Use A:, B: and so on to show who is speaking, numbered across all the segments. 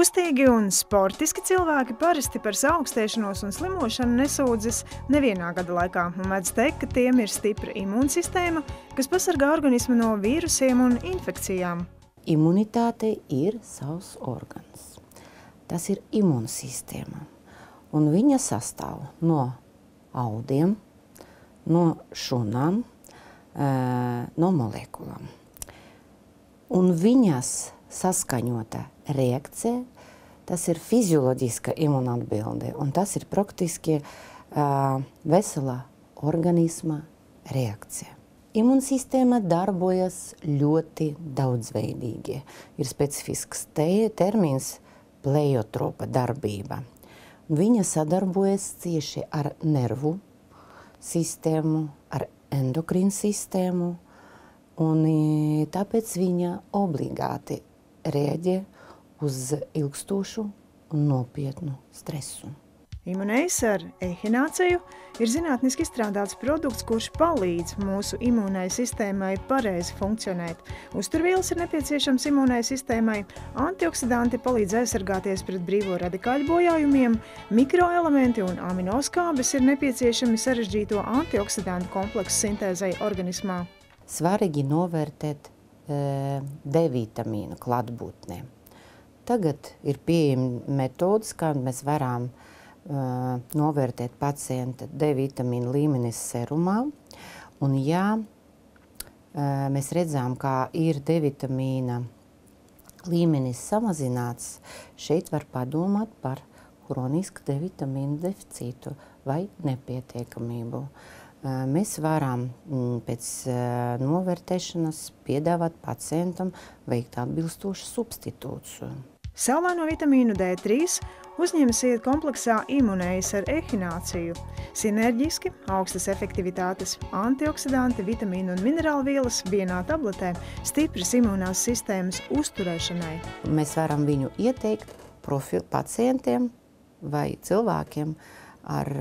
A: Kustīgi un sportiski cilvēki parasti par saaugstēšanos un slimošanu nesūdzas nevienā gada laikā un mēdz teikt, ka tiem ir stipra imūnsistēma, kas pasargā organismu no vīrusiem un infekcijām.
B: Imunitāte ir savs organs. Tas ir imūnsistēma, un viņa sastāv no audiem, no šūnām, no molekulām. Un viņas saskaņota reakcija, tas ir fizioloģiska imunatbilde, un tas ir praktiski vesela organisma reakcija. Imunsistēma darbojas ļoti daudzveidīgi. Ir specifisks termins pleiotropa darbība. Viņa sadarbojas cieši ar nervu sistēmu, ar endokrīnu sistēmu, un tāpēc viņa obligāti reaģē uz ilgstošu un nopietnu stresu.
A: Immunase ar ehināciju ir zinātniski izstrādāts produkts, kurš palīdz mūsu imūnai sistēmai pareizi funkcionēt. Uzturvielas ir nepieciešams imūnai sistēmai, antioksidanti palīdz aizsargāties pret brīvo radikāļu bojājumiem, mikroelementi un aminoskābes ir nepieciešami sarežģīto antioksidantu kompleksu sintēzei organismā.
B: Svarīgi novērtēt D vitamīnu klātbūtnē. Tagad ir pieejami metodas, kā mēs varam novērtēt pacienta D vitamīnu līmenis serumā. Un ja mēs redzam, kā ir D vitamīna līmenis samazināts, šeit var padomāt par hronisku D vitamīnu deficītu vai nepietiekamību. Mēs varam pēc novērtēšanas piedāvāt pacientam veikt atbilstošu substitūciju.
A: Saulēno vitamīnu D3 uzņemsiet kompleksā Immunase ar ehināciju. Sinerģiski, augstas efektivitātes, antioksidanti, vitamīnu un minerālvielas vienā tabletē stipras imūnās sistēmas uzturēšanai.
B: Mēs varam viņu ieteikt pacientiem vai cilvēkiem ar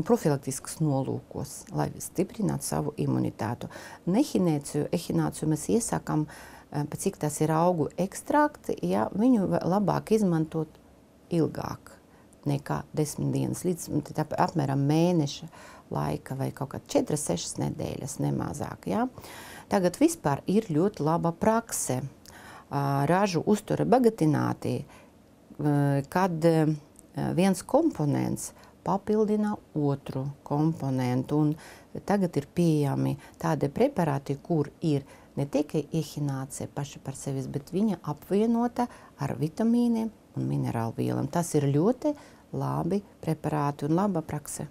B: profilaktiskas nolūkos, lai stiprinātu savu imunitātu. Ehināciju mēs iesakām, cik tas ir augu ekstrakti, ja viņu labāk izmantot ilgāk nekā 10 dienas, līdz apmēram mēneša laika vai kaut kā 4-6 nedēļas, nemazāk. Ja? Tagad vispār ir ļoti laba prakse. Ražu uztura bagātināti, kad viens komponents papildina otru komponentu, un tagad ir pieejami tādi preparāti, kur ir ne tikai ehinācija paša par sevi, bet viņa apvienota ar vitamīniem un minerālvielām. Tas ir ļoti labi preparāti un laba prakse.